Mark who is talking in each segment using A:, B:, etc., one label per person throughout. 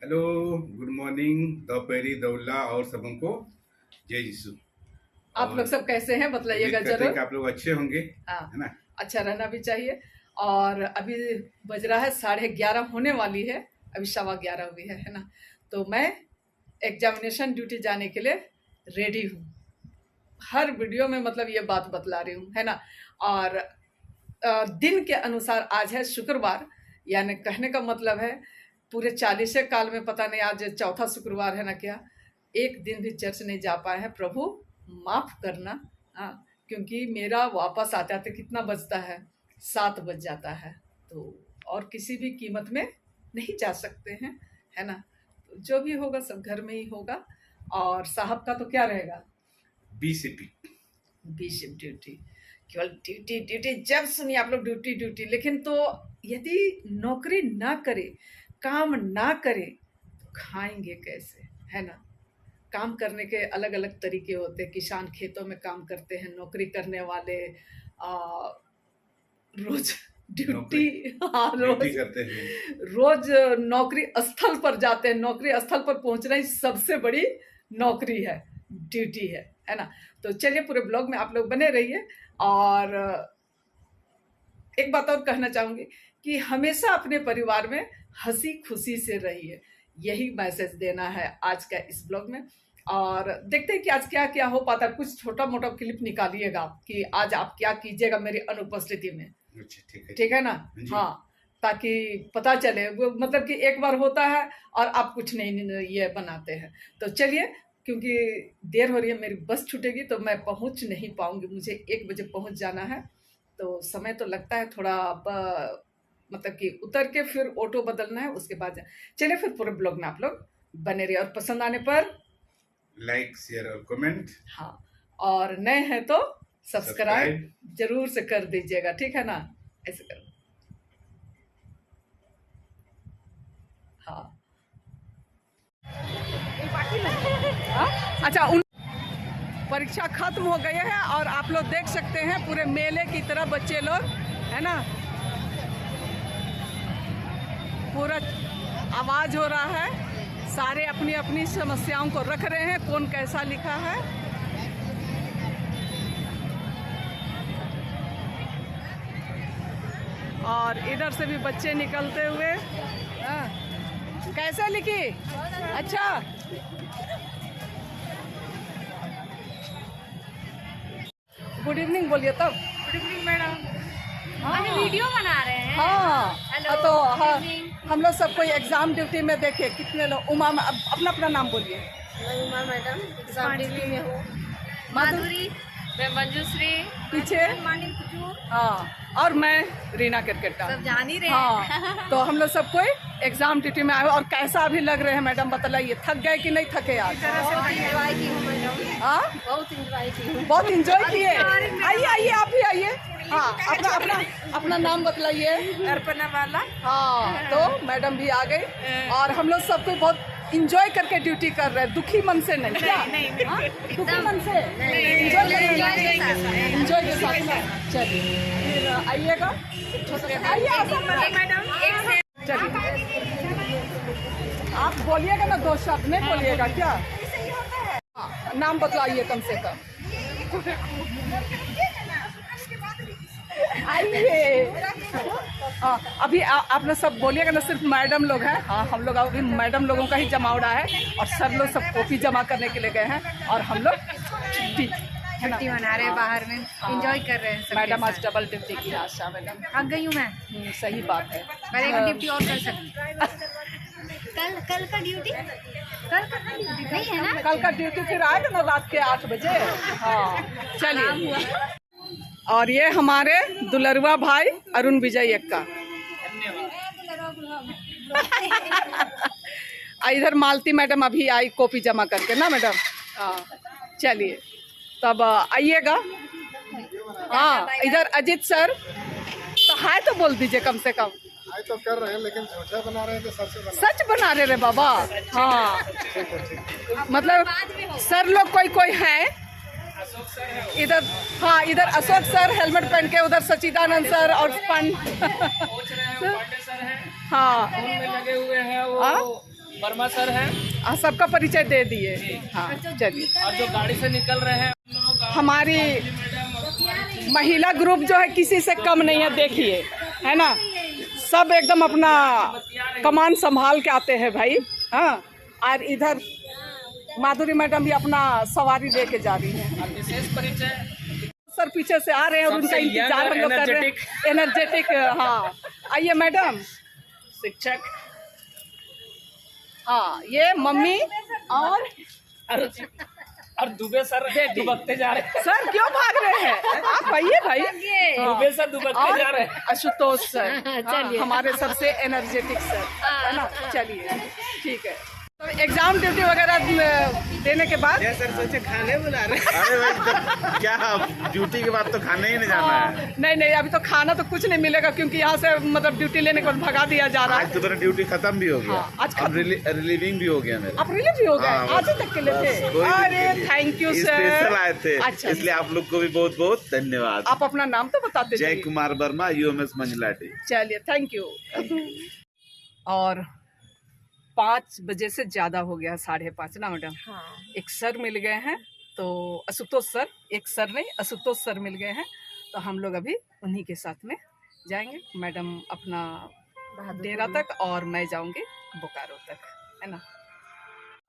A: Hello, good morning, दोपहरी दौला और सबको जय यीशु।
B: आप लोग सब कैसे हैं बताइएगा जरूर।
A: आप लोग अच्छे होंगे,
B: हाँ,
A: है ना।
B: अच्छा रहना भी चाहिए। और अभी बज रहा है 11:30 होने वाली है, अभी 11:15 हुई है ना। तो मैं एग्जामिनेशन ड्यूटी जाने के लिए रेडी हूँ। हर वीडियो में मतलब ये बात बतला रही हूँ, है ना। और दिन के अनुसार आज है शुक्रवार, यानी कहने का मतलब है पूरे 40 काल में पता नहीं आज चौथा शुक्रवार है ना क्या, एक दिन भी चर्च नहीं जा पाए हैं। प्रभु माफ करना। हाँ, क्योंकि मेरा वापस आते आते कितना बजता है, 7 बज जाता है। तो और किसी भी कीमत में नहीं जा सकते हैं, है ना। तो जो भी होगा सब घर में ही होगा। और साहब का तो क्या रहेगा, बी शिफ्ट ड्यूटी। केवल ड्यूटी ड्यूटी, जब सुनिए आप लोग ड्यूटी ड्यूटी। लेकिन तो यदि नौकरी ना करे, काम ना करे तो खाएंगे कैसे, है ना। काम करने के अलग अलग तरीके होते हैं। किसान खेतों में काम करते हैं, नौकरी करने वाले रोज ड्यूटी, हाँ रोज
A: करते हैं,
B: रोज नौकरी स्थल पर जाते हैं। नौकरी स्थल पर पहुंचना ही सबसे बड़ी नौकरी है, ड्यूटी है ना। तो चलिए पूरे ब्लॉग में आप लोग बने रहिए। और एक बात और कहना चाहूंगी कि हमेशा अपने परिवार में हंसी खुशी से रहिए, यही मैसेज देना है आज का इस ब्लॉग में। और देखते हैं कि आज क्या क्या हो पाता है। कुछ छोटा मोटा क्लिप निकालिएगा कि आज आप क्या कीजिएगा मेरी अनुपस्थिति में। ठीक है ना। हाँ, ताकि पता चले। वो मतलब कि एक बार होता है और आप कुछ नहीं ये बनाते हैं। तो चलिए, क्योंकि देर हो रही है, मेरी बस छूटेगी तो मैं पहुंच नहीं पाऊंगी। मुझे 1 बजे पहुंच जाना है, तो समय तो लगता है थोड़ा। मतलब कि उतर के फिर ऑटो बदलना है, उसके बाद चलिए फिर पूरे ब्लॉग में आप लोग बने रहिए। और पसंद आने पर
A: लाइक शेयर और कमेंट।
B: हाँ, और नए हैं तो सब्सक्राइब जरूर से कर दीजिएगा, ठीक है ना। ऐसे करो। हाँ, अच्छा, उन परीक्षा खत्म हो गई है और आप लोग देख सकते हैं पूरे मेले की तरह बच्चे लोग, है ना। पूरा आवाज हो रहा है, सारे अपनी अपनी समस्याओं को रख रहे हैं, कौन कैसा लिखा है। और इधर से भी बच्चे निकलते हुए। कैसे लिखी? अच्छा, गुड इवनिंग बोलिए तब।
C: Good evening madam.
B: हाँ,
C: वीडियो बना रहे हैं।
B: हाँ,
C: हेलो,
B: तो हाँ, हम लोग सब कोई एग्जाम ड्यूटी में देखे कितने लोग। उमा, अपना अपना नाम बोलिए।
C: मैं उमा मैडम एग्जाम ड्यूटी में हूँ। माधुरी, मैं मंजूश्री,
B: पीछे
C: मानिक कुजूर।
B: हाँ, और मैं रीना क्रिकेटर।
C: सब जान ही रहे हैं।
B: हाँ, तो हम लोग सब कोई एग्जाम ड्यूटी में आए। और कैसा अभी लग रहे हैं मैडम, बतलाइए, थक गए कि नहीं थके आज?
C: बहुत इंजॉय की हूँ मैडम।
B: हाँ,
C: बहुत इंजॉय की हूँ।
B: बहुत इंजॉय किए। आइए आइए, आप भी आइए। हाँ, अपना अपना अपना नाम बतलाइए।
C: अर्पणा वाला।
B: हाँ, तो मैडम भी आ गई और हम लोग सब कोई बहुत इंजॉय करके ड्यूटी कर रहे हैं। दुखी मन से नहीं, क्या? हाँ? दुखी मन से इंजॉय के साथ। चलिए फिर आइएगा, आइए
C: मैडम।
B: चलिए, आप बोलिएगा ना, 2 शब्द नहीं बोलिएगा क्या? हाँ, नाम बतलाइए कम से कम। आइए। हाँ, अभी आप लोग सब बोलिएगा ना, सिर्फ मैडम लोग हैं। हाँ, हम लोग अभी मैडम लोगों का ही जमावड़ा है और सर लोग सब कॉपी जमा करने के लिए गए हैं और हम लोग छुट्टी
C: मना रहे हैं, बाहर में एंजॉय कर रहे हैं।
B: मैडम आज डबल ड्यूटी की आशा। मैडम
C: थक गई हूँ मैं।
B: सही बात है,
C: पर एक ड्यूटी और कर सकती। कल का ड्यूटी नहीं है ना।
B: कल का ड्यूटी फिर आएगा ना रात के 8 बजे। हाँ, चलिए। और ये हमारे दुलरुआ भाई अरुण विजय एक्का। इधर मालती मैडम अभी आई कॉपी जमा करके ना मैडम। हाँ, चलिए तब आइएगा। हाँ, इधर अजीत सर तो हाय तो बोल दीजिए कम से कम।
D: हाय तो कर रहे हैं, लेकिन झूठा बना रहे हैं तो
B: सच बना रहे रे बाबा। हाँ, मतलब सर लोग कोई कोई है इधर। हाँ, इधर अशोक सर हेलमेट पहन के, उधर सचिदानंद सर और हाँ,
E: लगे हुए हैं वो वर्मा सर हैं
B: सबका परिचय दे दिए। हाँ चलिए।
E: और जो गाड़ी से निकल रहे हैं हम लोगों का
B: हमारी महिला ग्रुप जो है किसी से कम नहीं है, देखिए है ना, सब एकदम अपना कमान संभाल के आते हैं भाई। हाँ, और इधर माधुरी मैडम भी अपना सवारी लेके जा रही है।
E: विशेष परिचय
B: सर पीछे से आ रहे हैं और उनका
E: सबसे
B: इंतजार हम लोग कर रहे हैं। एनर्जेटिक। हाँ आइए मैडम।
E: शिक्षक
B: हाँ ये मम्मी और
E: और दुबे सर दुबकते जा रहे हैं।
B: सर क्यों भाग रहे हैं आप? आइए भाई।
E: दुबे सर दुबकते जा रहे हैं।
B: आशुतोष सर, हाँ, हमारे सबसे एनर्जेटिक सर, है ना। चलिए ठीक है। तो एग्जाम ड्यूटी वगैरह देने के बाद
F: सर सोचे खाने बुला रहे हैं। अरे भाई तो क्या ड्यूटी के बाद तो खाने ही नहीं जाना है।
B: नहीं अभी तो खाना तो कुछ नहीं मिलेगा क्योंकि यहाँ से मतलब ड्यूटी लेने के बाद भगा दिया जा रहा है।
F: आज तो मेरा ड्यूटी खत्म भी हो गया।
B: हाँ, आज
F: अब रिलीविंग भी हो गया मेरा।
B: आप रिलीव भी हो गए?
F: हाँ,
B: आज ही तक के लिए थे? अरे थैंक यू सर।
F: स्पेशल आए थे।
B: अच्छा,
F: इसलिए आप लोग को भी बहुत बहुत धन्यवाद।
B: आप अपना नाम तो बताते
F: जय
B: जाइए।
F: कुमार वर्मा, यूएमएस मंजलाटी।
B: चलिए थैंक यू। और 5 बजे से ज्यादा हो गया, 5:30 ना मैडम।
C: हाँ।
B: एक सर मिल गए हैं, तो आशुतोष सर, एक सर नहीं आशुतोष सर मिल गए हैं, तो हम लोग अभी उन्हीं के साथ में जाएंगे। मैडम अपना डेरा तक और मैं जाऊंगी बोकारो तक, है ना।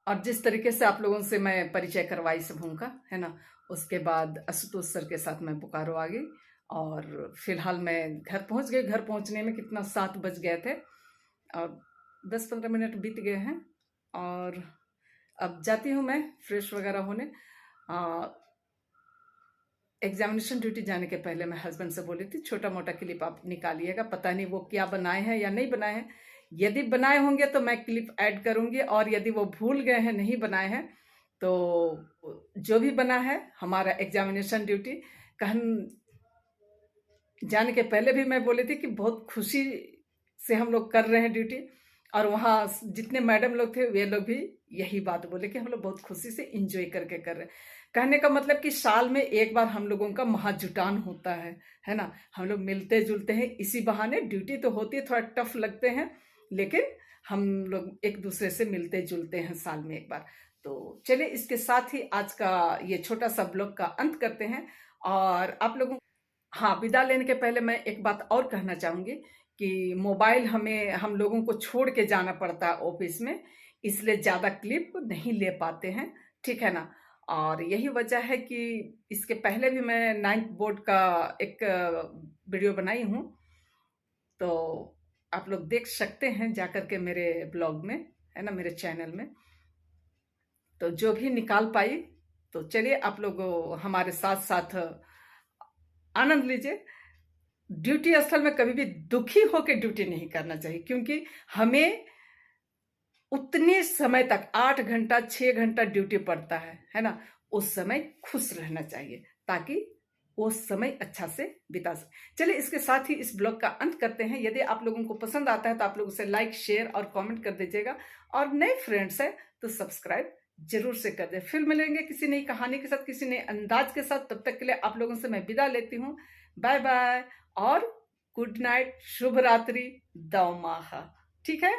B: और जिस तरीके से आप लोगों से मैं परिचय करवाई सबों का, है ना, उसके बाद आशुतोष सर के साथ मैं बोकारो आ गई और फिलहाल मैं घर पहुंच गई। घर पहुंचने में कितना 7 बज गए थे और 10-15 मिनट बीत गए हैं और अब जाती हूँ मैं फ्रेश वगैरह होने। एग्जामिनेशन ड्यूटी जाने के पहले मैं हस्बैंड से बोली थी छोटा मोटा क्लिप आप निकालिएगा, पता नहीं वो क्या बनाए हैं या नहीं बनाए हैं। यदि बनाए होंगे तो मैं क्लिप ऐड करूँगी और यदि वो भूल गए हैं, नहीं बनाए हैं, तो जो भी बना है हमारा एग्जामिनेशन ड्यूटी जाने के पहले भी मैं बोली थी कि बहुत खुशी से हम लोग कर रहे हैं ड्यूटी। और वहाँ जितने मैडम लोग थे वे लोग भी यही बात बोले कि हम लोग बहुत खुशी से एंजॉय करके कर रहे हैं। कहने का मतलब कि साल में एक बार हम लोगों का महाजुटान होता है ना। हम लोग मिलते जुलते हैं इसी बहाने। ड्यूटी तो होती है, थोड़ा टफ लगते हैं, लेकिन हम लोग एक दूसरे से मिलते जुलते हैं साल में एक बार। तो चलिए इसके साथ ही आज का ये छोटा सा ब्लॉग का अंत करते हैं। और आप लोगों, हाँ, विदा लेने के पहले मैं एक बात और कहना चाहूँगी कि मोबाइल हम लोगों को छोड़ के जाना पड़ता है ऑफिस में, इसलिए ज़्यादा क्लिप नहीं ले पाते हैं, ठीक है ना। और यही वजह है कि इसके पहले भी मैं 9th बोर्ड का एक वीडियो बनाई हूँ, तो आप लोग देख सकते हैं जाकर के मेरे ब्लॉग में, है ना, मेरे चैनल में। तो जो भी निकाल पाई, तो चलिए आप लोग हमारे साथ साथ आनंद लीजिए। ड्यूटी स्थल में कभी भी दुखी होकर ड्यूटी नहीं करना चाहिए, क्योंकि हमें उतने समय तक 8 घंटा 6 घंटा ड्यूटी पड़ता है ना। उस समय खुश रहना चाहिए ताकि वो समय अच्छा से बिता सके। चलिए इसके साथ ही इस ब्लॉग का अंत करते हैं। यदि आप लोगों को पसंद आता है तो आप लोग उसे लाइक, शेयर और कमेंट कर दीजिएगा, और नए फ्रेंड्स हैं तो सब्सक्राइब जरूर से कर दे। फिर मिलेंगे किसी नई कहानी के साथ, किसी नए अंदाज के साथ। तब तक के लिए आप लोगों से मैं विदा लेती हूँ। बाय बाय और गुड नाइट, शुभ रात्रि, दव माहा। ठीक है।